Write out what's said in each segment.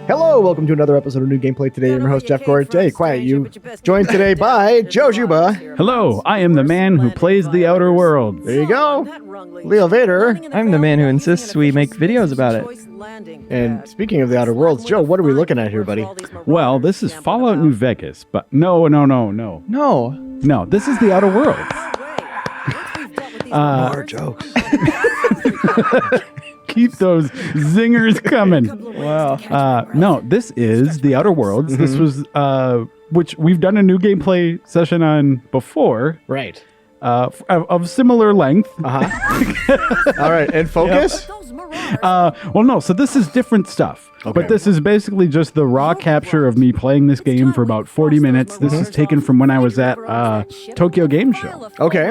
Hello, welcome to another episode of New Gameplay Today. I'm your host, Jeff Gord. Hey, quiet you. Joined today by Joe Juba. Hello, I am the man who plays the Outer Worlds. There you go. Leo Vader. I'm the man who insists we make videos about it. And speaking of the Outer Worlds, Joe, what are we looking at here, buddy? Well, this is Fallout New Vegas, but no. No, this is the Outer Worlds. More jokes. Keep those zingers coming. Wow. No, this is the Outer Worlds. Mm-hmm. This was, which we've done a New Gameplay session on before. Right. Of similar length. Uh-huh. All right, and focus? Well, no, so this is different stuff. Okay. But this is basically just the raw capture of me playing this game for about 40 minutes. This is taken from when I was at Tokyo Game Show. Okay.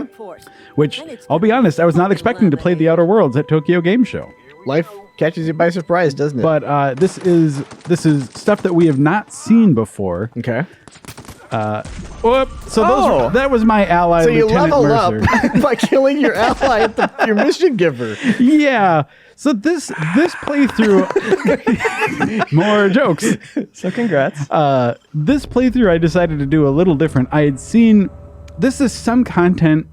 Which, I'll be honest, I was not expecting to play the Outer Worlds at Tokyo Game Show. Life catches you by surprise, doesn't it? But this is stuff that we have not seen before. Okay. That was my ally, so you Lieutenant level Mercer. up by killing your ally at your mission giver. Yeah. So this playthrough, more jokes. So congrats. This playthrough, I decided to do a little different. I had seen, this is some content,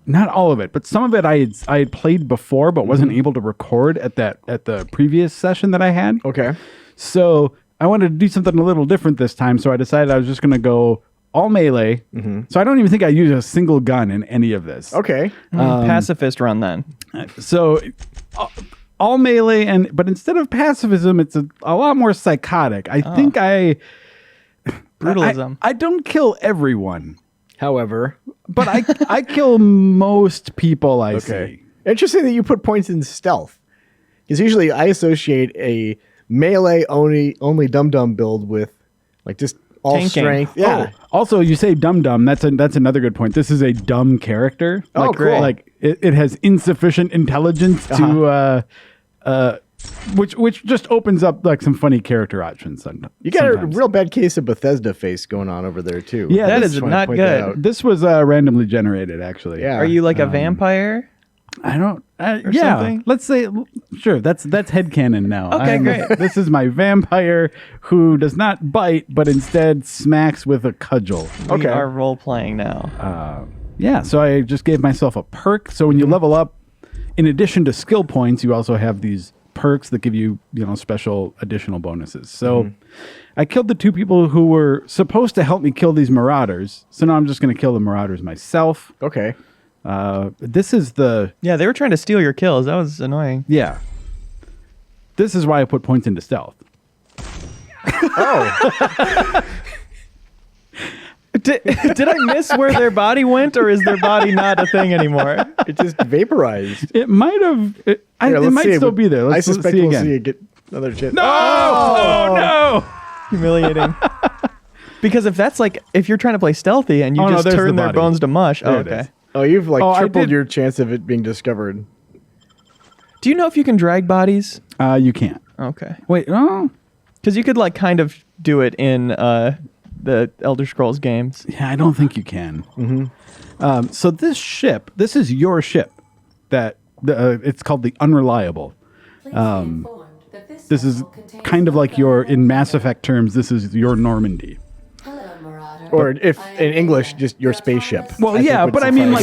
not all of it, but some of it I had played before, but wasn't able to record at the previous session that I had. Okay. So I wanted to do something a little different this time. So I decided I was just going to go all melee. Mm-hmm. So I don't even think I use a single gun in any of this. Okay. Pacifist run then. So all melee, but instead of pacifism, it's a lot more psychotic. I think Brutalism. I don't kill everyone. However, but I kill most people I see. Interesting that you put points in stealth. Because usually I associate a melee only dum-dum build with like just all tanking. Strength. Yeah. Oh, also, you say dum-dum. That's another good point. This is a dumb character. Oh, cool. Like it has insufficient intelligence to which just opens up like some funny character options. You got a real bad case of Bethesda face going on over there too. Yeah, that is not good. This was randomly generated, actually. Yeah. Are you like a vampire? I don't. Yeah. Something? Let's say sure. That's headcanon now. Okay, great. This is my vampire who does not bite, but instead smacks with a cudgel. We are role playing now. Yeah. So I just gave myself a perk. So when you level up, in addition to skill points, you also have these perks that give you, special additional bonuses. So I killed the two people who were supposed to help me kill these marauders. So now I'm just going to kill the marauders myself. Okay. This is the... Yeah, they were trying to steal your kills. That was annoying. Yeah. This is why I put points into stealth. Oh. Did I miss where their body went, or is their body not a thing anymore? It just vaporized. It might have... It might still be there. I suspect we'll see it get another chance. No! Oh, no! Humiliating. Because if you're trying to play stealthy and you just turn their bones to mush. There Okay. Oh, you've tripled your chance of it being discovered. Do you know if you can drag bodies? You can't. Okay. Wait, oh. Because you could kind of do it in the Elder Scrolls games. Yeah, I don't think you can. Mm-hmm. So this is your ship. That it's called the Unreliable. This is kind of like in Mass Effect terms, this is your Normandy. Or if in English, just your spaceship. Well, yeah, but I mean,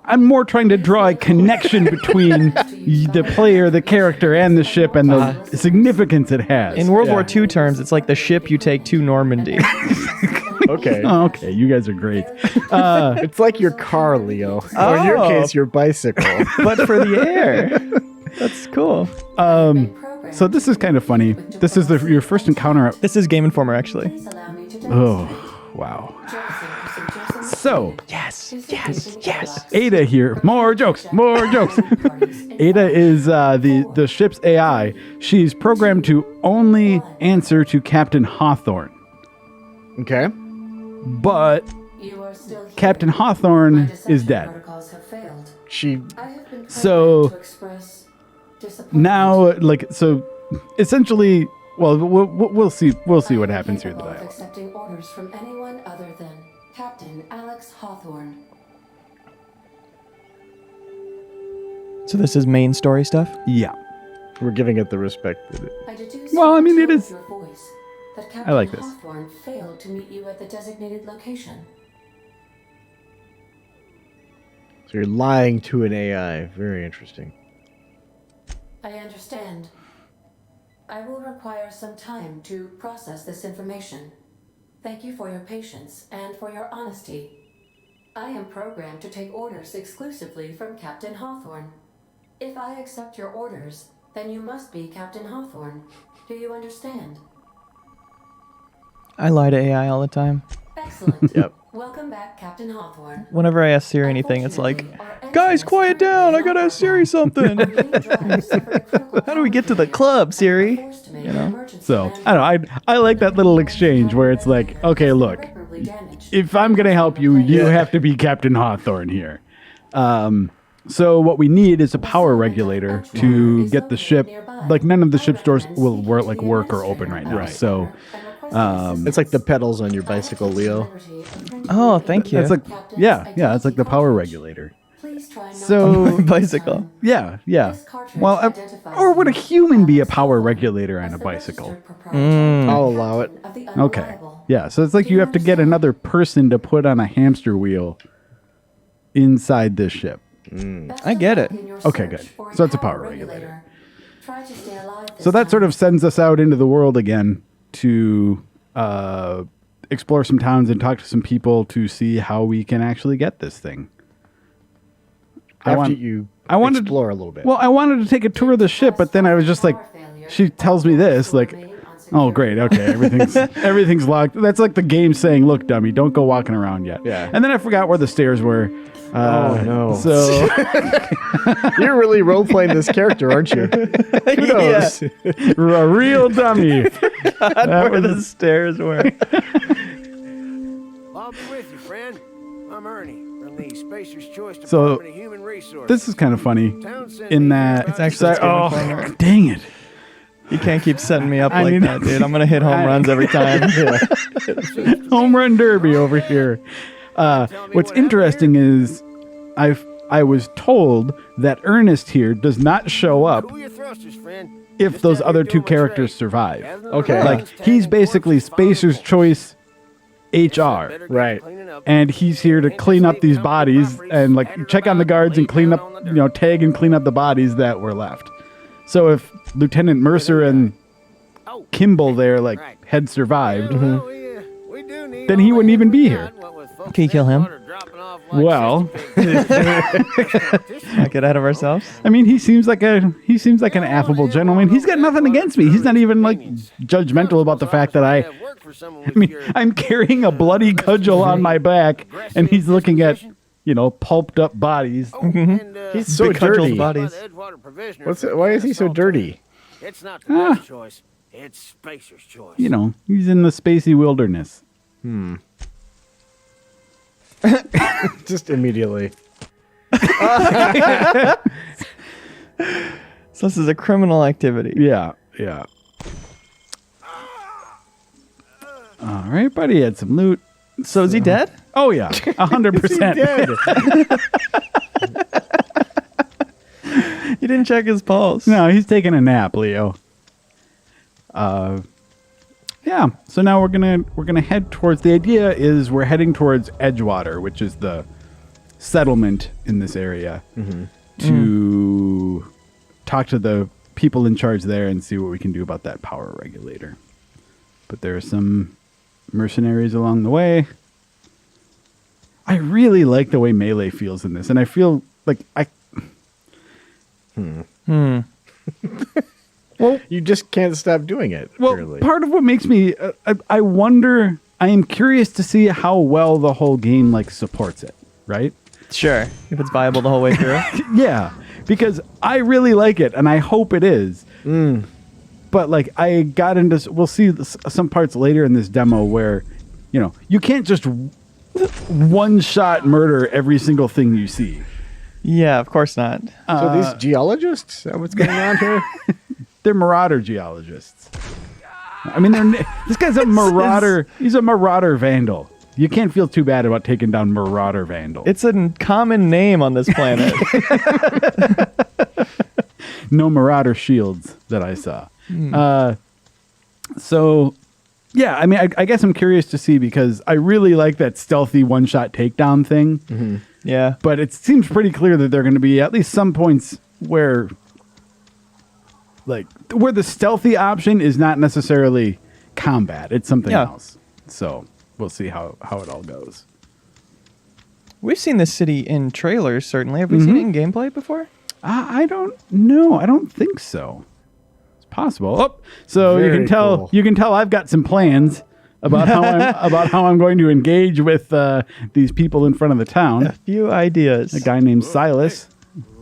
I'm more trying to draw a connection between the player, the character, and the ship, and the significance it has. In World War II terms, it's like the ship you take to Normandy. Okay. Oh, okay, you guys are great. It's like your car, Leo. Or in your case, your bicycle. But for the air. That's cool. So this is kind of funny. This is your first encounter. This is Game Informer, actually. Oh, wow. So, yes. Ada here. More jokes. Ada is the ship's AI. She's programmed to only answer to Captain Hawthorne. Okay. But Captain Hawthorne is dead. So now, essentially, well, we'll see what happens here in the dialogue. Accepting orders from anyone other than Captain Alex Hawthorne. So this is main story stuff? Yeah. We're giving it the respect that it... I deduce Well, I mean, from it the tone is- of your voice that I Captain like this. Hawthorne failed to meet you at the designated location. So you're lying to an AI. Very interesting. I understand. I will require some time to process this information. Thank you for your patience and for your honesty. I am programmed to take orders exclusively from Captain Hawthorne. If I accept your orders, then you must be Captain Hawthorne. Do you understand? I lie to AI all the time. Excellent. Yep. Welcome back, Captain Hawthorne. Whenever I ask Siri anything, it's like, Unfortunately, our guys, engine is quiet down. I currently gotta not ask Siri something. Our main drive suffered a critical How do we get to the power club, failure, and Siri? we're forced to make You an know? emergency So, landing. I don't know. I like that little exchange where it's like, okay, look, Irreparably damaged. if I'm going to help you, you have to be Captain Hawthorne here. So what we need is a power regulator to get the ship. Like, none of the ship's doors will work or open right now. Right. So It's like the pedals on your bicycle, Leo. Oh, thank you. it's like, yeah, it's like the power regulator. Please try not So- to Bicycle. Yeah. This cartridge Well, identifies or would a you human be a as power the regulator on a registered bicycle? proprietor I'll allow it. of the Okay. unreliable. Yeah. So it's like Do you you have to get understand? another person to put on a hamster wheel inside this ship. Best I of get luck it. in your Okay, search good. for So it's a power power regulator. Try to stay alive this So that sort time. of sends us out into the world again to explore some towns and talk to some people to see how we can actually get this thing. After you I wanted- explore a little bit. Well, I wanted to take a tour of the ship, but then I was just like, she tells me this, like, oh great, okay, everything's locked. That's like the game saying, look, dummy, don't go walking around yet. Yeah. And then I forgot where the stairs were. Oh, no. So You're really role-playing this character, aren't you? Who knows? a real dummy. Where the stairs were. I'll be with you, friend. I'm Ernie from the Spacer's Choice So, Department of Human Resources. This is kind of funny Town sent in me that It's actually a oh, screen corner. dang it. You can't keep setting me up I like mean- that, dude. I'm gonna hit home runs every time. Home run derby over here. What's interesting is I was told that Ernest here does not show up Cool your thrusters, friend. if Just those out other here two doing my characters trade. survive. Gathering Okay. around, Like tagging he's basically corpses, following Spacer's the Choice Better HR, get Right. cleaning up. and he's here to clean up these bodies and like check on the guards and clean up, tag and clean up the bodies that were left. So if Lieutenant Mercer and Oh, Kimball there like Right. had survived, well, we do need Then all he the wouldn't even be hands we here. got, what with folks Can you kill him? water dropping off like well, 60 pigs. Not get ahead of ourselves. I mean, he seems like an affable gentleman. He's got nothing against me. He's not even like judgmental about the fact that I mean, I'm carrying a bloody cudgel on my back, and he's looking at, pulped up bodies. He's so Cudgel's dirty. bodies. Why is he so dirty? It's not the best choice. It's Spacer's Choice. He's in the spacey wilderness. Just immediately. So this is a criminal activity. Yeah. All right, buddy, had some loot. So is he dead? Oh yeah, 100%. You didn't check his pulse. No, he's taking a nap, Leo. Yeah. So now we're gonna head towards. The idea is we're heading towards Edgewater, which is the settlement in this area, to talk to the people in charge there and see what we can do about that power regulator. But there are some mercenaries along the way. I really like the way melee feels in this, and I feel like Well, you just can't stop doing it. Well, Apparently. part of what makes me, I wonder, I am curious to see how well the whole game supports it, right? Sure. If it's viable the whole way through. Yeah, because I really like it, and I hope it is. But I got into, we'll see some parts later in this demo where, you can't just one-shot murder every single thing you see. Yeah, of course not. So these geologists? Is that what's going on here? They're marauder geologists. I mean, this guy's a marauder. He's a marauder vandal. You can't feel too bad about taking down marauder vandal. It's a common name on this planet. No Marauder shields that I saw. So, yeah, I mean, I guess I'm curious to see because I really like that stealthy one-shot takedown thing. Mm-hmm. Yeah. But it seems pretty clear that there are going to be at least some points where the stealthy option is not necessarily combat. It's something else. So we'll see how it all goes. We've seen this city in trailers, certainly. Have we seen it in gameplay before? I don't know. I don't think so. It's possible. Oh, so Very you can tell cool. you can tell I've got some plans about how I'm going to engage with these people in front of the town. A few ideas. A guy named Silas.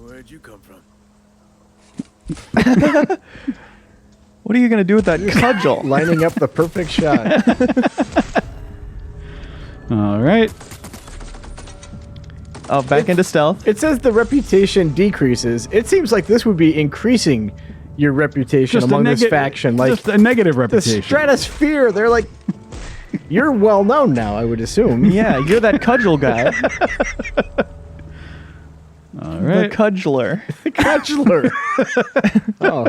Where'd you come from? What are you going to do with that cudgel? Lining up the perfect shot. All right. Oh, back into stealth. It says the reputation decreases. It seems like this would be increasing your reputation among this faction. Like just a negative the reputation. stratosphere. They're like, you're well known now, I would assume. Yeah, you're that cudgel guy. All right. The cudgeler. The Cudgeler. Oh.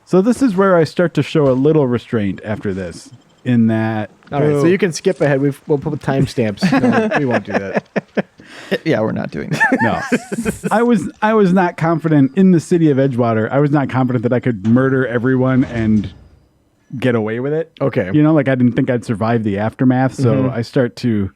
So this is where I start to show a little restraint after this. In that, All right, so you can skip ahead. We'll put timestamps. No, we won't do that. Yeah, we're not doing that. no, I was not confident in the city of Edgewater. I was not confident that I could murder everyone and get away with it. Okay. You know, like I didn't think I'd survive the aftermath. So I start to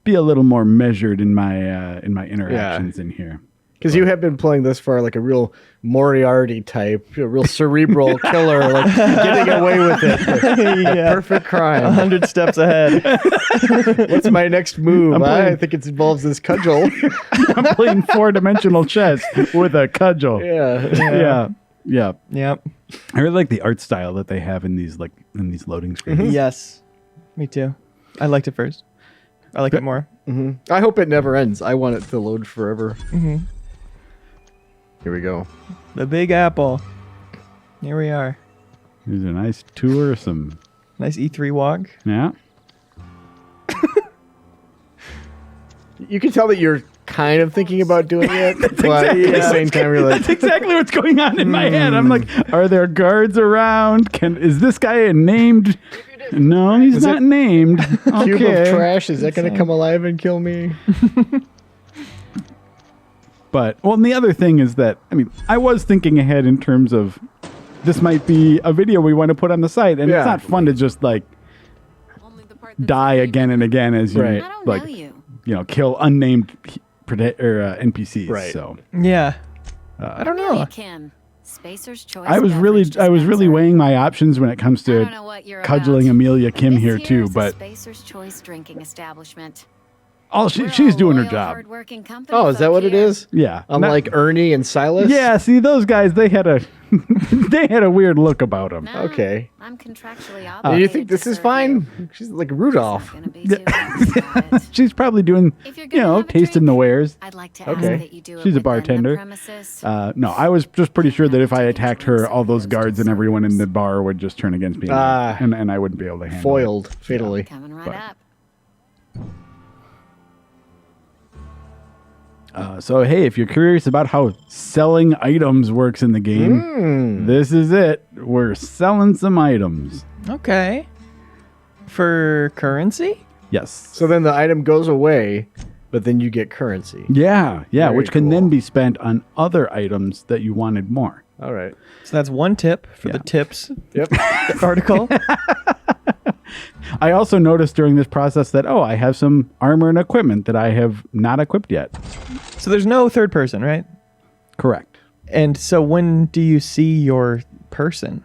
be a little more measured in my interactions in here. Because you have been playing this far like a real Moriarty type, a real cerebral killer, like getting away with it. The perfect crime. 100 steps ahead. What's my next move? I think it involves this cudgel. I'm playing 4-dimensional chess with a cudgel. Yeah. Yeah. Yep. I really like the art style that they have in these loading screens. Yes. Me too. I liked it first. I like it more. I hope it never ends. I want it to load forever. Here we go. The Big Apple. Here we are. Here's a nice tour. Some Nice E3 walk. yeah. You can tell that you're kind of thinking about doing it, but at the same time you're like, That's exactly what's going on in my head. I'm like, are there guards around? Is this guy a named? No, he's not named. cube of Okay. trash, is that going to come alive and kill me? But, well, and the other thing is that, I mean, I was thinking ahead in terms of this might be a video we want to put on the site, and it's not fun to just, like, die again and again as you, Right. like, you know, kill unnamed NPCs. Right. So Yeah. I don't know. Spacer's choice. I was really weighing my options when it comes to cudgeling Amelia Kim here too, but Spacer's choice drinking establishment. she's doing her job. Oh, is that what it is? Yeah. Unlike Ernie and Silas? Yeah, see those guys, they had a they had a weird look about them. No, Okay. I'm contractually Do obligated. you think this to is serve fine? you. She's like Rudolph. Not gonna be too nice about it. She's probably doing, If you're you gonna know, have a tasting drink, the wares. I'd like to Okay. ask that you do it She's a within bartender. The premises. No, I was just pretty sure that if I attacked her, all those guards and everyone in the bar would just turn against me, and I wouldn't be able to handle it. Foiled, fatally. Coming right but- up. So hey, if you're curious about how selling items works in the game, this is it. We're selling some items. Okay. For currency? Yes. So then the item goes away, but then you get currency. Yeah, Very which can then cool. be spent on other items that you wanted more. All right. So that's one tip for Yeah. the tips Yep. article. I also noticed during this process that, I have some armor and equipment that I have not equipped yet. So there's no third person, right? Correct. And so when do you see your person?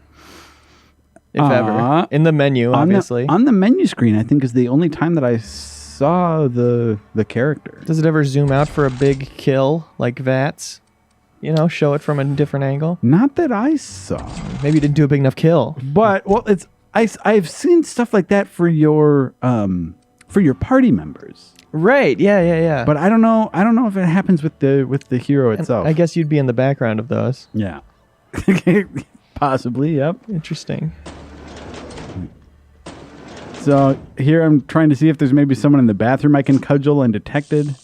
If ever. In the menu, obviously. On the menu screen, I think, is the only time that I saw the character. Does it ever zoom out for a big kill like VATS? You know, show it from a different angle? Not that I saw. Maybe you didn't do a big enough kill. But, well, I've seen stuff like that for your party members. Right. Yeah. But I don't know if it happens with the hero itself. I guess you'd be in the background of those. Yeah. Possibly, yep. Interesting. So here I'm trying to see if there's maybe someone in the bathroom I can cudgel undetected.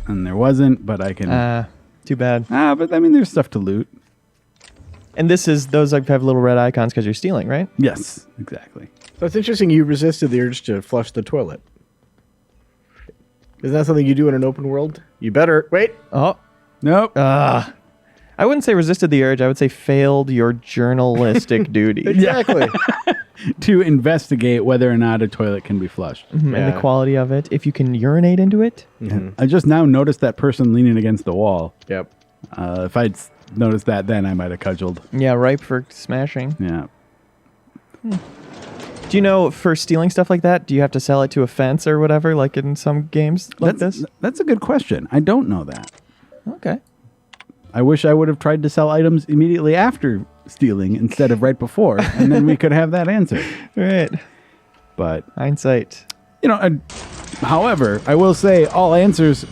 and there wasn't, but I can. Too bad. But I mean, there's stuff to loot. And those like have little red icons because you're stealing, right? Yes, exactly. So it's interesting you resisted the urge to flush the toilet. Isn't that something you do in an open world? You better wait. Oh, Nope. I wouldn't say resisted the urge. I would say failed your journalistic duty. Exactly. To investigate whether or not a toilet can be flushed. And Yeah. the quality of it. If you can urinate into it. I just now noticed that person leaning against the wall. Yep. If I'd noticed that then, I might have cudgeled. Yeah, ripe for smashing. Yeah. Do you know for stealing stuff like that, do you have to sell it to a fence or whatever, like in some games like this? That's a good question. I don't know that. Okay. I wish I would have tried to sell items immediately after stealing instead of right before, and then we could have that answer. Right. But, Hindsight. however, I will say all answers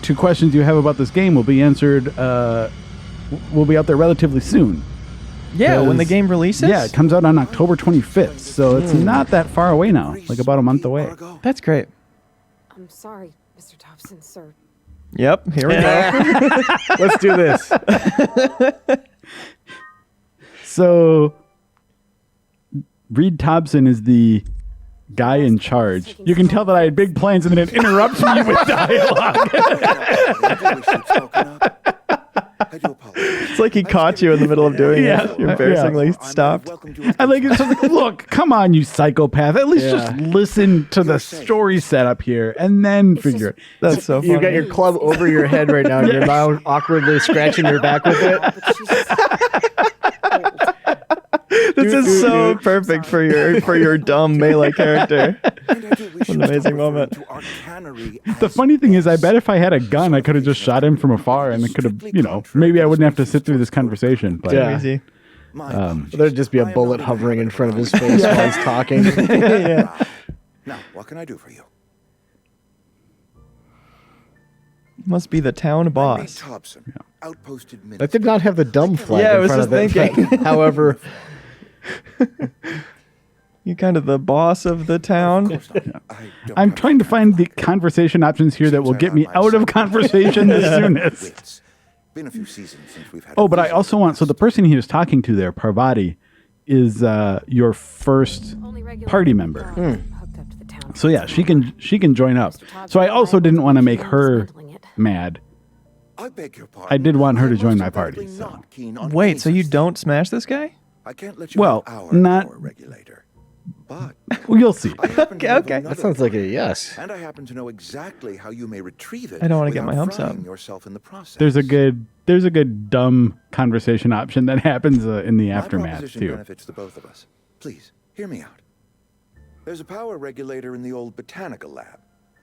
to questions you have about this game will be answered, will be out there relatively soon. Yeah, when the 'Cause- game releases? Yeah, it comes out on October 25th, so it's not that far away now, like about a month away. That's great. I'm sorry, Mr. Thompson, sir. Yep, here we go. Let's do this. So, Reed Thompson is the guy in charge. You can tell that I had big plans and then it interrupts me with dialogue. I do apologize. It's like he caught you in the middle of doing it. You embarrassingly stopped. I like it's just like, look, come on, you psychopath. At least just listen to the story setup here and then figure it. That's so funny. You've got your club over your head right now, and you're now awkwardly scratching your back with it. But she's old. This is so perfect for your dumb melee character. What an amazing moment. The funny thing is, I bet if I had a gun, I could have just shot him from afar and it could have, maybe I wouldn't have to sit through this conversation. But Yeah. Easy. There'd just be a bullet hovering in front of his face while he's talking. Now, what can I do for you? Must be the town boss. Thompson, outposted That minutes. did not have the dumb flag Yeah, I in was front of just it. thinking. However, You kind of the boss of the town. I'm trying to find the conversation options here that will get me out of conversation the soonest. Been a few seasons since we've had. Oh, but I also want, so the person he was talking to there, Parvati, is your first Only regular party member. hooked up to the town. So yeah, she can join up. So I also didn't want to make her mad. I beg your pardon. I did want her to I'm join most my party, emphatically so. not keen on Wait, so you cases. don't smash this guy? I can't let you Well, have our not- power regulator. But Well, you'll see. I happen to have Okay. another that sounds like a plan, yes. And I happen to know exactly how you may retrieve it. I don't wanna get without my hopes frying up. yourself in the process. There's a good dumb conversation option that happens in the My aftermath proposition too. benefits the both of us. Please, hear me out. There's a power regulator in the old botanical lab.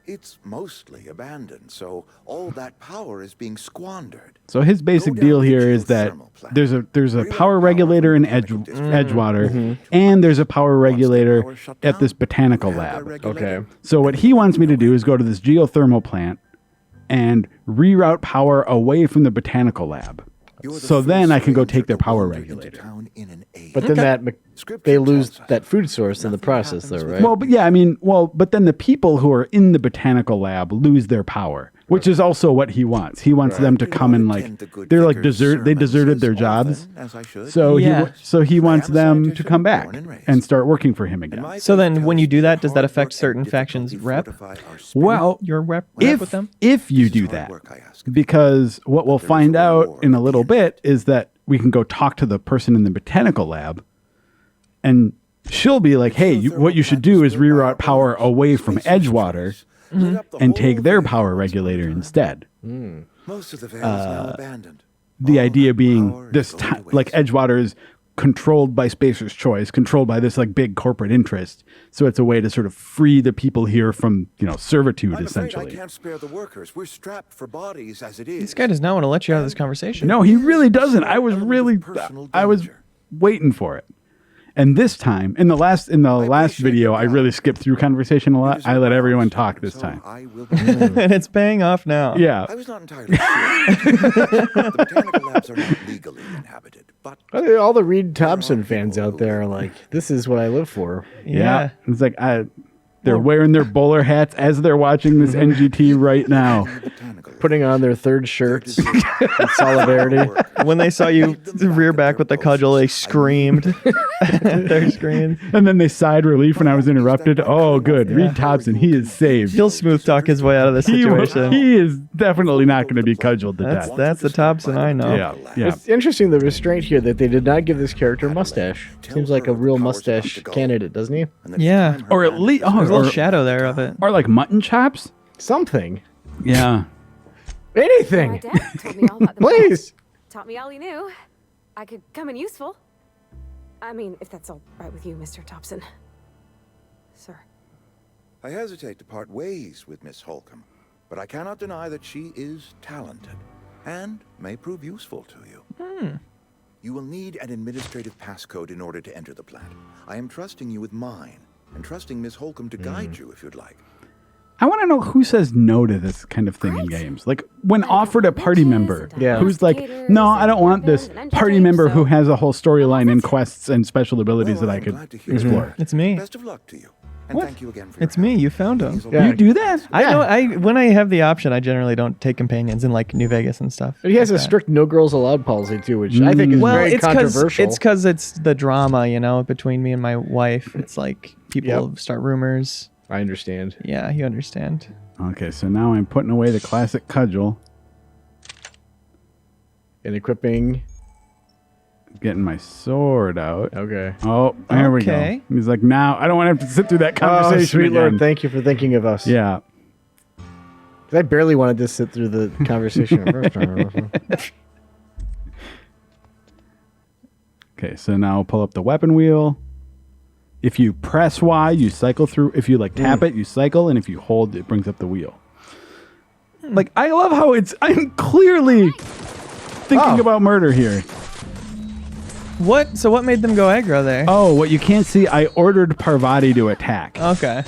It's mostly abandoned, so all that power is being squandered. So his basic Go down deal to the here is that geothermal plant. there's a Reroute power regulator in from the chemical district. Edgewater, and there's a power regulator power shut at this down, botanical we have that lab. regulator. Okay. So what he wants me to do is go to this geothermal plant and reroute power away from the botanical lab. You're the So first then I can go stranger take their to power wander into regulator. town in an age. But then Scripture they lose tells us that food source in the nothing process, though, happens right? Well, but yeah, I mean, but then the people who are in the botanical lab lose their power, which is also what he wants. He wants them to Do come not and attend like the good they're like vicar's they deserted their sermons jobs. as often as I should. So Yeah. he wants I am a them to scientist, come back born and raised. and start working for him again. And my So faith then when tells you do me that, does that hard affect work and certain difficulty factions' rep? fortify our spirit. Well, Your rep if with them? if you This is do hard that, work, I ask. because what we'll There is find a out reward in a at little the end. bit is that we can go talk to the person in the botanical lab, and she'll be like, "Hey, what you should do is reroute power away from Edgewater and take their power regulator instead." Most of the veil is now abandoned. The All idea that being power is this going to like waste. Edgewater is controlled by Spacer's Choice, controlled by this like big corporate interest. So it's a way to sort of free the people here from servitude, I'm afraid I essentially. can't spare the workers. We're strapped for bodies as it is. This guy does not want to let you out of this conversation. No, he really doesn't. I was Element of really, personal I was danger. waiting for it. And this time, in the last appreciate video, your I really comment. skipped through conversation a You lot. deserve I let my everyone honesty, talk this so time. I will And it's paying off now. Yeah. I was not entirely sure. The botanical labs are not legally inhabited, but All the Reed Thompson fans out there are like, this is what I live for. Yeah. It's like They're wearing their bowler hats as they're watching this NGT right now. Putting on their third shirts in solidarity. When they saw you rear back with the cudgel, they screamed at their screens. And then they sighed relief when I was interrupted. Oh, good. Reed Thompson, he is saved. He'll smooth talk his way out of the situation. He is definitely not going to be cudgeled to death. That's the Thompson I know. Yeah. It's interesting the restraint here that they did not give this character a mustache. Seems like a real mustache candidate, doesn't he? Yeah. Or at least, There's a little shadow there of it. or like mutton chops. Something. Yeah. My Anything. dad told me all about the Please. Taught me all he knew. I could come in useful. I mean, if that's all right with you, Mr. Thompson. Sir. I hesitate to part ways with Miss Holcomb, but I cannot deny that she is talented and may prove useful to you. You will need an administrative passcode in order to enter the plant. I am trusting you with mine and trusting Miss Holcomb to guide you if you'd like. I want to know who says no to this kind of thing in games. Like when offered a party member Yeah. who's like, no, I don't want this party member who has a whole storyline and quests and special abilities that I I'm could glad to hear explore. that. It's me. Best of luck to you. And thank you again for It's your me. help. You found him. Yeah. You do that? I know. When I have the option, I generally don't take companions in like New Vegas and stuff. But he has like a that. strict no girls allowed policy too, which I think is very controversial. It's because it's the drama, between me and my wife. It's like people start rumors. I understand. Yeah, you understand. Okay, so now I'm putting away the classic cudgel, And equipping. getting my sword out. Okay. Oh, there we Okay. go. He's like, now I don't want to have to sit through that conversation Oh, sweet again. Lord, thank you for thinking of us. Yeah. 'Cause I barely wanted to sit through the conversation the first time. Okay, so now I'll pull up the weapon wheel. If you press Y, you cycle through. If you tap it, you cycle, and if you hold, it brings up the wheel. Like, I love how I'm clearly thinking about murder here. What? So what made them go aggro there? Oh, what you can't see, I ordered Parvati to attack. Okay.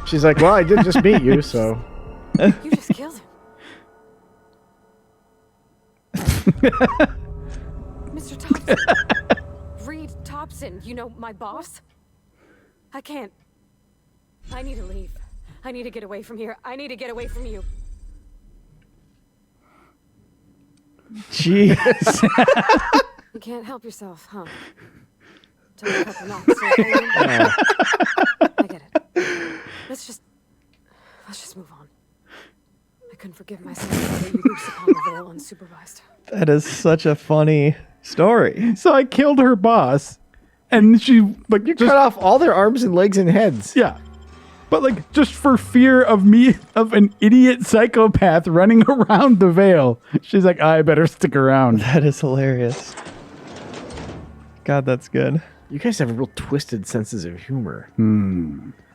She's like, well, I did just beat you, so. You just killed him. Mr. Thompson. Reed Thompson, my boss? I can't. I need to leave. I need to get away from here. I need to get away from you. Jeez. You can't help yourself, huh? Took a couple knocks. I get it. Let's just move on. I couldn't forgive myself for letting you loose upon the veil unsupervised. That is such a funny story. So I killed her boss, and she, You cut off all their arms and legs and heads. yeah. But just for fear of me, of an idiot psychopath running around the veil, she's like, I better stick around. That is hilarious. God, that's good. You guys have real twisted senses of humor.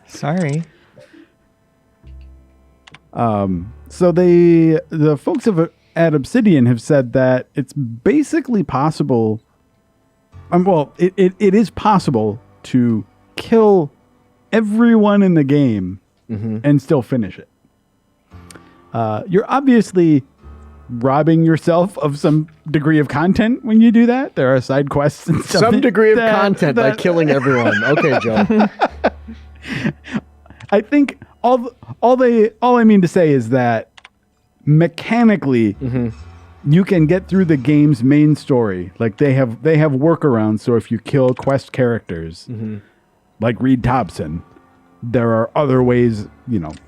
Sorry. So the folks at Obsidian have said that it's basically possible. It is possible to kill everyone in the game and still finish it. You're obviously robbing yourself of some degree of content when you do that. There are side quests and stuff. Some degree of content by killing everyone. Okay, Joe. I think all I mean to say is that mechanically you can get through the game's main story. Like they have workarounds, so if you kill quest characters like Reed Thompson, there are other ways,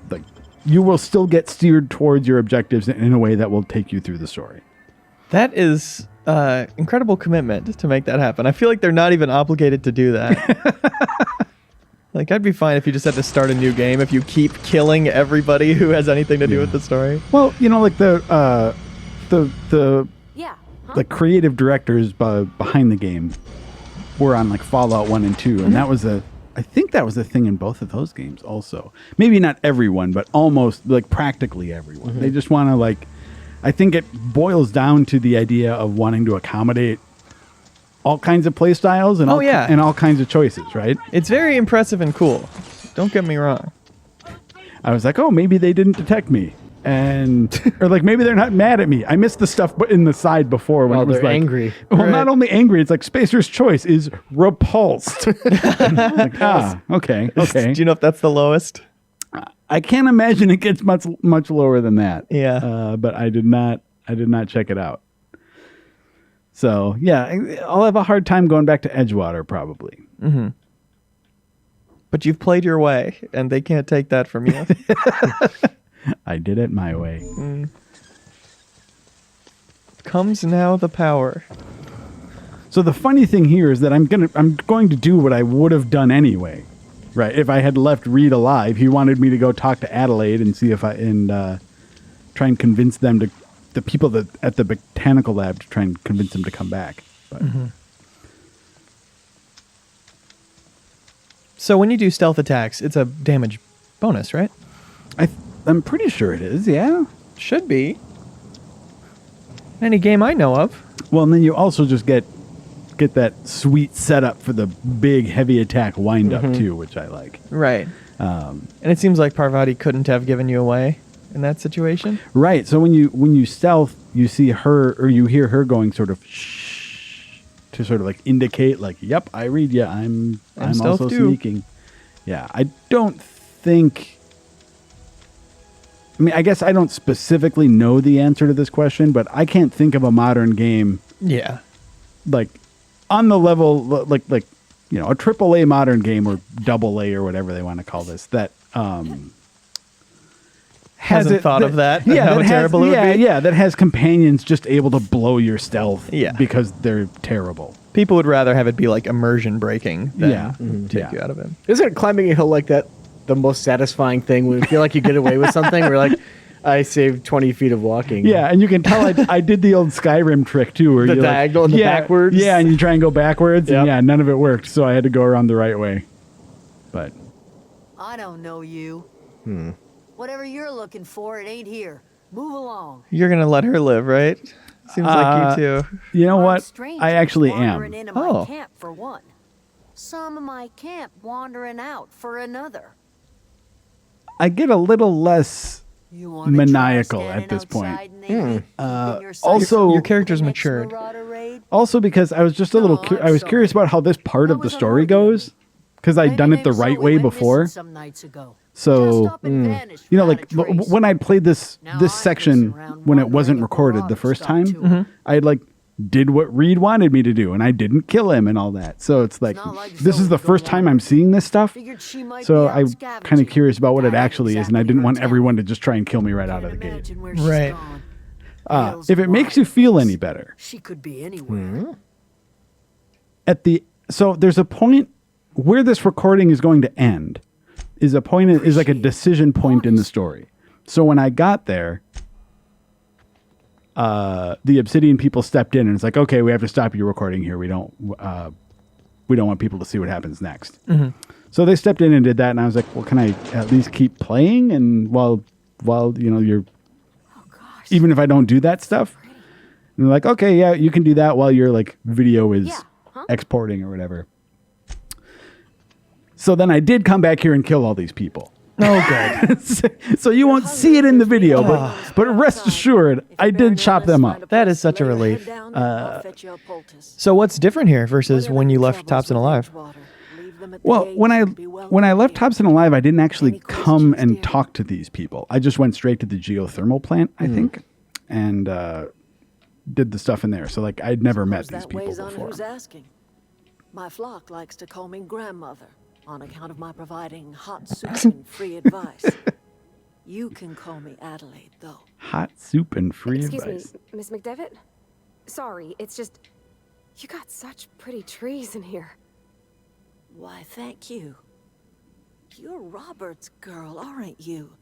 like you will still get steered towards your objectives in a way that will take you through the story. That is incredible commitment to make that happen. I feel like they're not even obligated to do that. Like, I'd be fine if you just had to start a new game if you keep killing everybody who has anything to do with the story. Well, like the Yeah. Huh? the creative directors behind the game were on Fallout 1 and 2, and I think that was a thing in both of those games also. Maybe not everyone, but almost practically everyone. They just want to I think it boils down to the idea of wanting to accommodate all kinds of play styles and and all kinds of choices, right? It's very impressive and cool. Don't get me wrong. I was like, oh, maybe they didn't detect me. or like maybe they're not mad at me. I missed the stuff in the side before when Oh, it was they're like angry. Well, Right. not only angry, it's like Spacer's choice is repulsed. Like, okay. Do you know if that's the lowest? I can't imagine it gets much lower than that. Yeah. But I did not check it out. So yeah, I'll have a hard time going back to Edgewater probably. But you've played your way, and they can't take that from you. I did it my way. Comes now the power. So the funny thing here is that I'm going to do what I would have done anyway, right? If I had left Reed alive, he wanted me to go talk to Adelaide and see if try and convince them to the people at the botanical lab to try and convince them to come back. But So when you do stealth attacks, it's a damage bonus, right? I'm pretty sure it is. Yeah. Should be. Any game I know of. Well, and then you also just get that sweet setup for the big heavy attack wind up too, which I like. Right. And it seems like Parvati couldn't have given you away in that situation. Right. So when you stealth, you see her or you hear her going sort of shh to sort of like indicate like, yep, I read you. I'm stealth also too. sneaking. Yeah. I don't think. I mean, I guess I don't specifically know the answer to this question, but I can't think of a modern game Yeah. like on the level like a AAA modern game or double A or whatever they want to call this that Hasn't thought of that. and how that terrible has, it would be. Yeah, that has companions just able to blow your stealth Yeah. because they're terrible. People would rather have it be like immersion breaking than Yeah. take Yeah. you out of it. Isn't climbing a hill like that the most satisfying thing when you feel like you get away with something? We're like, I saved 20 feet of walking. Yeah, and you can tell I did the old Skyrim trick too, where The you diagonal and the backwards? Yeah, and you try and go backwards, Yep. and yeah, none of it worked, so I had to go around the right way. But I don't know you. Whatever you're looking for, it ain't here. Move along. You're going to let her live, right? Seems like you too. you know Armed what? strangers I actually wandering am. into my Oh. camp for one. Some of my camp wandering out for another. I get a little less. You wanna try Maniacal standing at this point. outside naked, keeping your sights also- on Your character's the next matured. marauder raid? Also, because I was just a little, No, I'm I was sorry. curious about how this part I of the was story unworthy. goes, because I'd Maybe done it named the right Zoe way went missing before. some nights ago. So, Just up and vanished you know, without like a trace. when I played this Now this I'm section pacing around when it wondering wasn't if recorded the Marauders first got time, to him. I like did what Reed wanted me to do, and I didn't kill him and all that. So it's like not like this is Zoe the first going time on. I'm seeing this stuff. Figured she might So be out I'm kind scavenging. of curious about what it That ain't actually is, and I exactly didn't her want talent. everyone to just try and kill me right out Can't of the gate. imagine where she's Right. gone. Hills If it and makes you feel any wildlands. better, She could be anywhere. so there's a point where this recording is going to end. Is like a decision point in the story. So when I got there, the Obsidian people stepped in and it's like, okay, we have to stop your recording here. We don't want people to see what happens next. So they stepped in and did that, and I was like, well, can I at least keep playing? And while you're, even if I don't do that stuff, and they're like, okay, yeah, you can do that while your like video is exporting or whatever. So then I did come back here and kill all these people. Oh, good. So you won't see it in the video, but rest assured, I did chop them up. That is such a relief. So what's different here versus when you left Thompson alive? Well, when I left Thompson alive, I didn't actually come and talk to these people. I just went straight to the geothermal plant, I think, and did the stuff in there. So like I'd never met these people before. Who's asking? My flock likes to call me grandmother on account of my providing hot soup and free advice. You can call me Adelaide, though. Hot soup and free Excuse advice. me, Miss McDevitt? Sorry, it's just... You got such pretty trees in here. Why, thank you. You're Robert's girl, aren't you?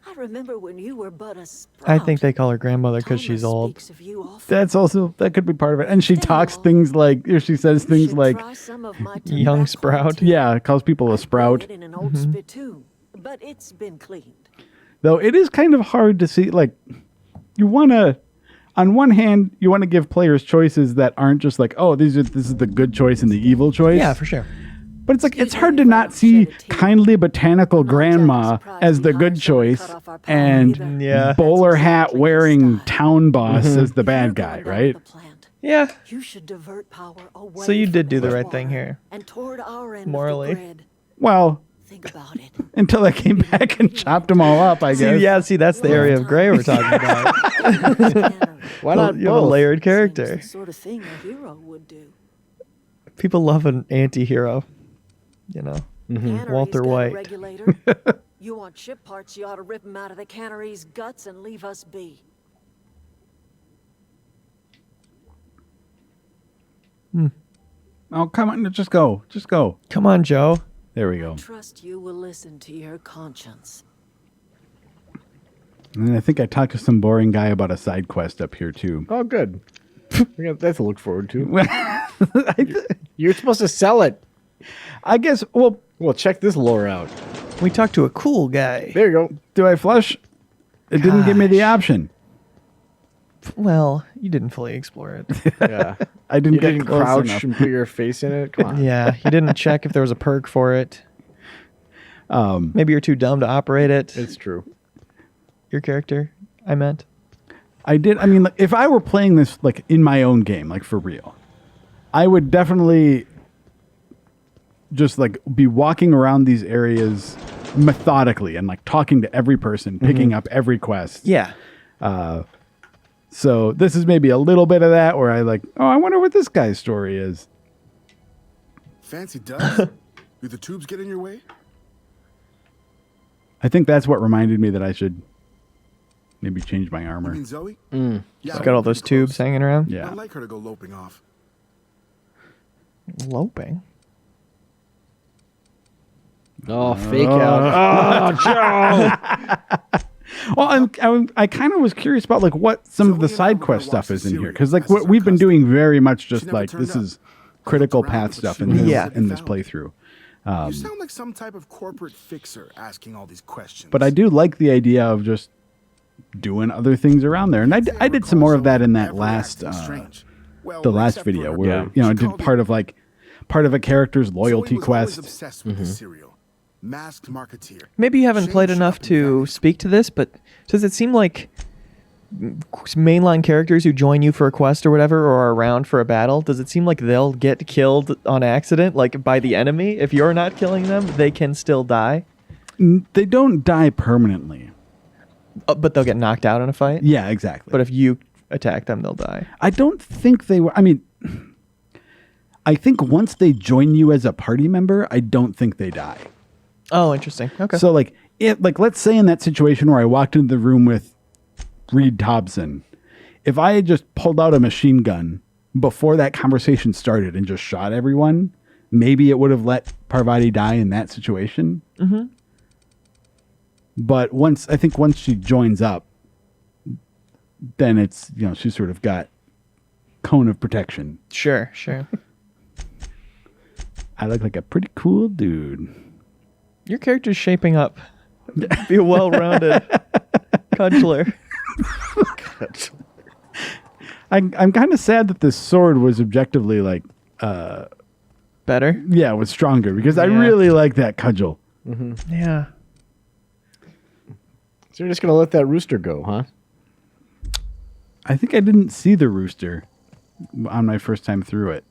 I remember when you were but a sprout. I think they call her grandmother because she's Thomas old. speaks of you often. That could be part of it. And she talks things like, or she says You things should like, try some of my Young tobacco sprout. tea. yeah, calls people a I sprout. put it in an old spittoon, but it's been cleaned. Though it is kind of hard to see, like, you want to, on one hand, you want to give players choices that aren't just like, oh, this is the good choice and the evil choice. Yeah, for sure. But it's like it's hard to not see kindly botanical grandma as the good choice and Yeah. bowler hat wearing town boss as the bad guy, right? Yeah. You should divert power away So you did from do the this right thing water here. and toward our end Morally. of the grid. Well, Think about it. until I came back and chopped them all up, I guess. See, that's the area of gray we're talking about. Why not You have a both? layered Seems character. the sort of thing a hero would do. People love an anti-hero. You know, Cannery's Walter got a White. regulator. You want ship parts, you ought to rip them out of the cannery's guts and leave us be. Oh, come on, just go. Just go. Come on, Joe. There we go. Trust you will listen to your conscience. And then I think I talked to some boring guy about a side quest up here, too. Oh, good. We got that to look forward to. I You're supposed to sell it. guess, well, Well, check this lore out. We talked to a cool guy. There you go. do I flush? It didn't give me the option. Well, you didn't fully explore it. Yeah. I didn't You get didn't close crouch enough. and put your face in it. Come on. Yeah, you didn't check if there was a perk for it. Maybe you're too dumb to operate it. It's true. Your character, I meant. I did. I mean, like, if I were playing this like in my own game, like for real, I would definitely just like be walking around these areas methodically and like talking to every person, picking up every quest. Yeah. So this is maybe a little bit of that where I like, oh, I wonder what this guy's story is. Fancy ducks? Do the tubes get in your way? I think that's what reminded me that I should maybe change my You armor. mean Zoe? Mm. Yeah, It's got all those tubes hanging around. Yeah. I'd like her to go loping off. Loping. Oh, fake out. Oh, Joe. Well, I kind of was curious about like what some of the Zoe and I side were quest gonna watch stuff is the in here series because like as what is we've been her doing very much She just never like turned this up. is I critical looked around, path but stuff she in was this, Yeah. in this found. playthrough. You sound like some type of corporate fixer asking all these questions. But I do like the idea of just doing other things around there, and I did some more of that in that last the last video where you know I did part of a character's loyalty quest. Obsessed with the cereal. Masked marketeer. Maybe you haven't Shane played shut enough up and to vanished. speak to this, but does it seem like mainline characters who join you for a quest or whatever or are around for a battle, does it seem like they'll get killed on accident, like by the enemy? If you're not killing them, they can still die, They don't die permanently. but they'll get knocked out in a fight. Yeah, exactly. But if you attack them, they'll die. I don't think they were. I mean, I think once they join you as a party member, I don't think they die. Oh, interesting. Okay. So like let's say in that situation where I walked into the room with Reed Thompson, if I had just pulled out a machine gun before that conversation started and just shot everyone, maybe it would have let Parvati die in that situation. Mm-hmm. But once she joins up, then it's, you know, she's sort of got cone of protection. Sure. I look like a pretty cool dude. Your character's shaping up. Be a well-rounded cudgeler. I'm kind of sad that this sword was objectively like, Better? yeah, was stronger because I Yeah. really like that cudgel. Yeah. So you're just going to let that rooster go, huh? I think I didn't see the rooster on my first time through it.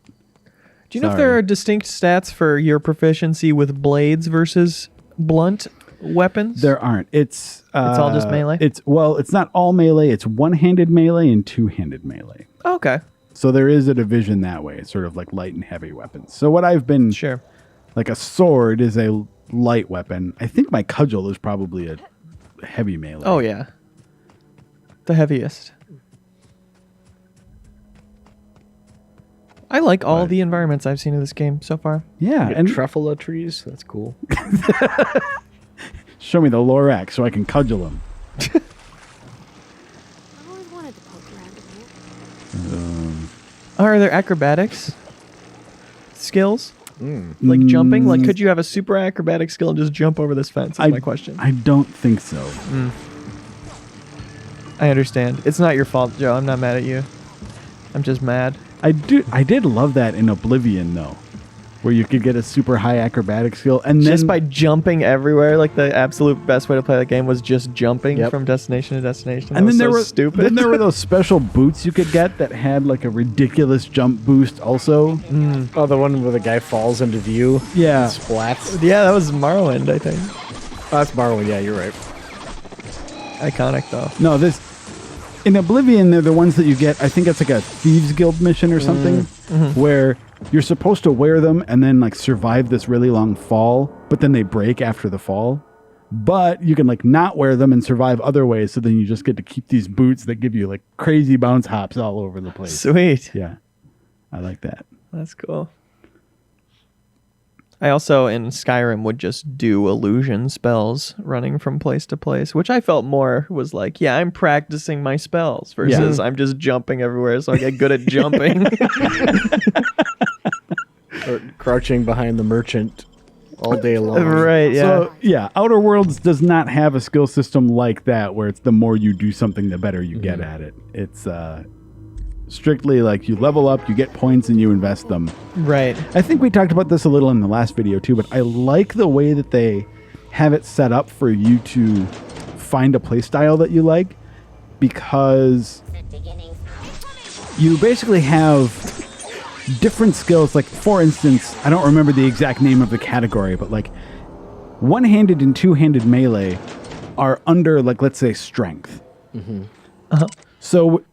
Do you know if Sorry. there are distinct stats for your proficiency with blades versus blunt weapons? There aren't. It's all just melee? It's not all melee. It's one-handed melee and two-handed melee. Okay. So there is a division that way. It's sort of like light and heavy weapons. So what I've been Sure. like a sword is a light weapon. I think my cudgel is probably a heavy melee. Oh, yeah. The heaviest. I like all the environments I've seen in this game so far. Yeah, Get and truffula trees. That's cool. show me the Lorax so I can cudgel him. I always wanted to poke around in here. Are there acrobatics skills? Like jumping? Like, could you have a super acrobatic skill and just jump over this fence? Is my question. I don't think so. I understand. It's not your fault, Joe. I'm not mad at you. I'm just mad. I did love that in Oblivion though. where you could get a super high acrobatic skill, and then Just by jumping everywhere, like the absolute best way to play that game was just jumping Yep. from destination to destination. and That then there was were so stupid. Then there were those special boots you could get that had like a ridiculous jump boost. Also, Oh, the one where the guy falls into view. Yeah. Splats. Yeah, that was Morrowind, I think. Oh, that's Morrowind. Yeah, you're right. Iconic though. no, this in Oblivion, they're the ones that you get. I think it's like a Thieves Guild mission or something, where you're supposed to wear them and then like survive this really long fall, but then they break after the fall. But you can like not wear them and survive other ways, so then you just get to keep these boots that give you like crazy bounce hops all over the place. Sweet. Yeah, I like that. That's cool. I also in Skyrim would just do illusion spells running from place to place, which I felt more was like, yeah, I'm practicing my spells versus I'm just jumping everywhere so I get good at jumping. Or crouching behind the merchant all day long. Right, yeah. So yeah, Outer Worlds does not have a skill system like that where it's the more you do something, the better you get at it. It's strictly like you level up, you get points, and you invest them. Right. I think we talked about this a little in the last video too, but I like the way that they have it set up for you to find a play style that you like, because you basically have different skills. Like, for instance, I don't remember the exact name of the category, but like one-handed and two-handed melee are under, like, let's say strength. So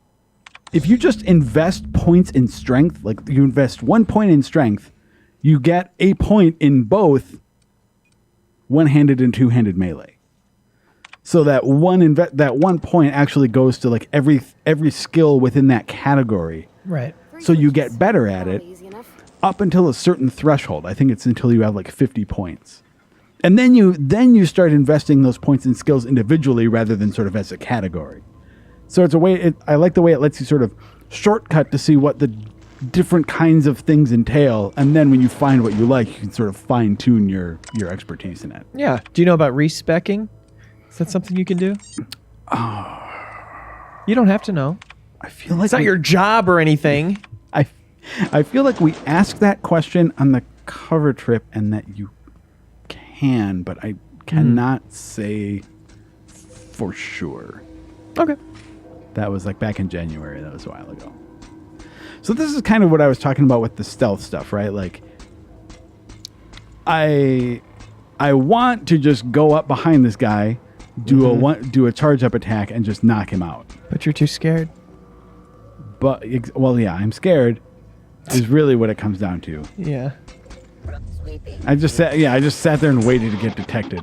if you just invest points in strength, like you invest 1 point in strength, you get a point in both one-handed and two-handed melee. So that one point actually goes to like every skill within that category. Right. So you get better at it Easy enough. up until a certain threshold. I think it's until you have like 50 points. And then you start investing those points in skills individually rather than sort of as a category. So it's a way, I like the way it lets you sort of shortcut to see what the different kinds of things entail. And then when you find what you like, you can sort of fine tune your expertise in it. Yeah. Do you know about respecing? Is that something you can do? You don't have to know. I feel like It's not your job or anything. I feel like we asked that question on the cover trip and that you can, but I cannot say for sure. Okay. That was like back in January. That was a while ago. So this is kind of what I was talking about with the stealth stuff, right? Like, I want to just go up behind this guy, do a charge up attack, and just knock him out. But you're too scared. But well, yeah, I'm scared. Is really what it comes down to. Yeah. I just sat there and waited to get detected.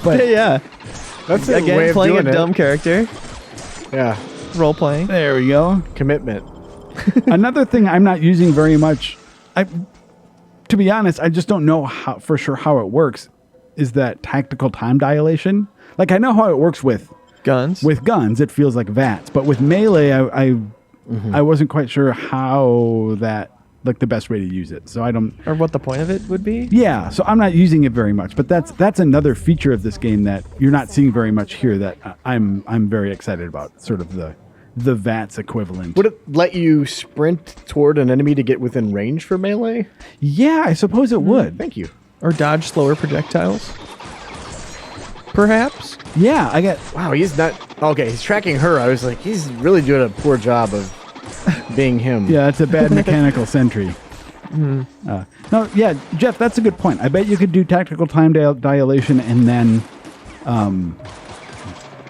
But Yeah. That's a way Again, of playing a doing dumb character. Yeah. Role playing. there we go. Commitment. Another thing I'm not using very much, to be honest, I just don't know for sure how it works, is that tactical time dilation. Like, I know how it works with Guns. guns. It feels like VATS. But with melee, I wasn't quite sure how that, like, the best way to use it. So I don't... Or what the point of it would be. Yeah, so I'm not using it very much. But that's another feature of this game that you're not seeing very much here that I'm very excited about. Sort of the VATS equivalent. Would it let you sprint toward an enemy to get within range for melee? Yeah, I suppose it would. Thank you. Or dodge slower projectiles. Perhaps. Yeah, I get... Wow, he's not... Okay, he's tracking her. I was like, he's really doing a poor job of being him. Yeah, it's a bad mechanical sentry. No, yeah, Jeff, that's a good point. I bet you could do tactical time dilation and then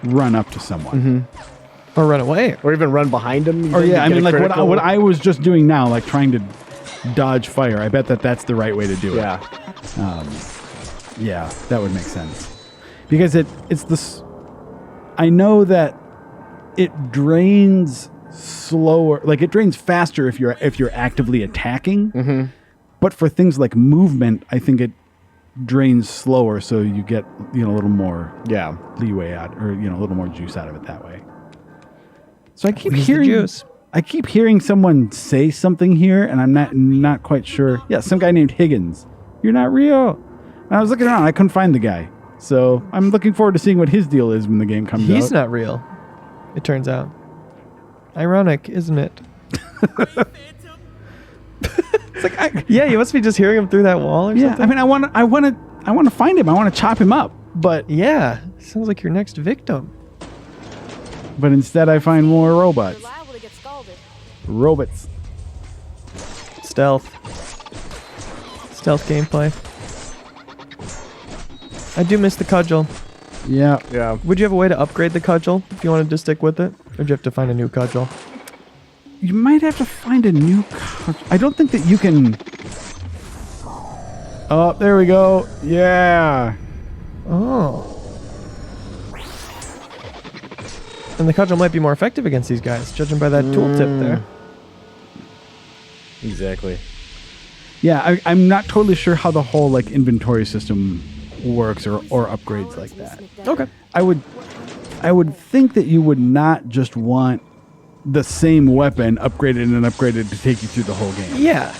run up to someone. Or run away. Or even run behind him. Or yeah, I Get mean, a like critical. what I was just doing now, like trying to dodge fire. I bet that's the right way to do it. Yeah. Yeah, that would make sense. Because it's this... I know that it drains slower, like it drains faster if you're actively attacking. But for things like movement, I think it drains slower, so you get a little more leeway out, or a little more juice out of it that way. So I keep Where's the hearing juice? I keep hearing someone say something here, and I'm not quite sure. Yeah, some guy named Higgins. You're not real. And I was looking around, I couldn't find the guy. So I'm looking forward to seeing what his deal is when the game comes out. He's not real. It turns out. Ironic, isn't it? It's like, Yeah, you must be just hearing him through that wall or yeah. something. I mean, I want to find him. I want to chop him up, but Yeah, sounds like your next victim. instead I find more robots. You're liable to get scalded. Robots. Stealth gameplay. I do miss the cudgel. Yeah. Yeah. Would you have a way to upgrade the cudgel if you wanted to stick with it? Or do you have to find a new cudgel? You might have to find a new I don't think that you can. Oh, there we go. Yeah. Oh. And the cudgel might be more effective against these guys, judging by that tooltip there. Exactly. Yeah, I'm not totally sure how the whole like inventory system works or upgrades like that. Okay. I would think that you would not just want the same weapon upgraded to take you through the whole game. Yeah.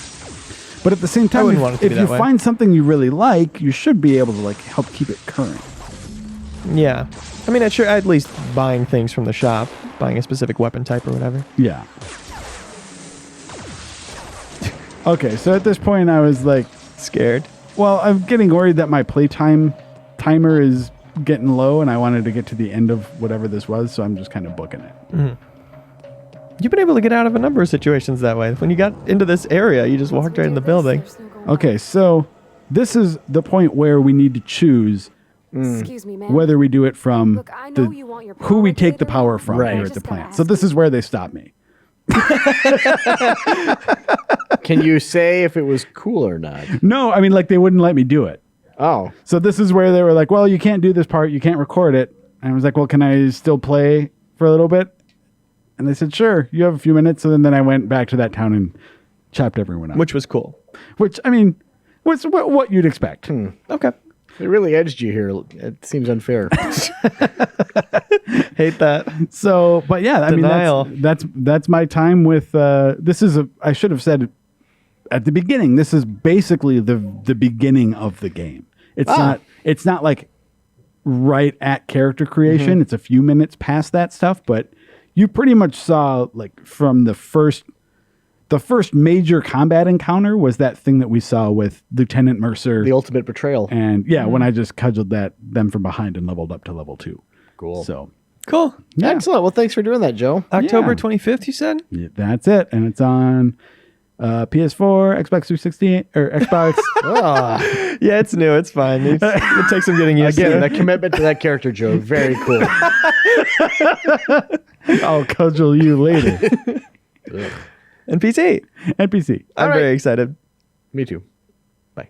But at the same time, wouldn't want it to if be you that way. find something you really like, you should be able to like help keep it current. Yeah. I mean, sure, at least buying things from the shop, buying a specific weapon type or whatever. Yeah. Okay, so at this point I was like, Scared. well, I'm getting worried that my playtime timer is getting low and I wanted to get to the end of whatever this was, so I'm just kind of booking it. You've been able to get out of a number of situations that way. When you got into this area, you just walked right in the building. There's no going Okay, so this is the point where we need to choose back. Excuse me, man. whether we do it from Look, I know you want your who we power take the later, power from Right. here I at the just gotta plant. So ask this you. is where they stop me. Can you say if it was cool or not? No, I mean like they wouldn't let me do it. Oh. So this is where they were like, well, you can't do this part, you can't record it. And I was like, well, can I still play for a little bit? And they said, sure, you have a few minutes. And then I went back to that town and chopped everyone up. Which was cool. Which I mean, was what you'd expect. Okay. They really edged you here. It seems unfair. Hate that. So, but yeah, I Denial. mean, that's my time with, this is I should have said at the beginning, this is basically the beginning of the game. It's not like right at character creation. It's a few minutes past that stuff, but you pretty much saw like from the first major combat encounter was that thing that we saw with Lieutenant Mercer. The ultimate betrayal. And yeah, when I just cudgeled them from behind and leveled up to level 2. Cool. So Cool. yeah, Excellent. Well, thanks for doing that, Joe. October Yeah. 25th, you said? yeah, that's it. And it's on PS4, Xbox 360, or Xbox. Yeah, it's new. It's fine. It takes some getting used Again, to. that commitment to that character, Joe. Very cool. I'll cudgel you later. And PC. NPC. I'm very excited. Me too. Bye.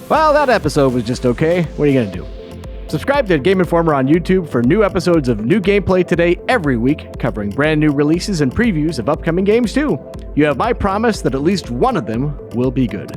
Well, that episode was just okay. What are you going to do? Subscribe to Game Informer on YouTube for new episodes of New Gameplay Today every week, covering brand new releases and previews of upcoming games too. You have my promise that at least one of them will be good.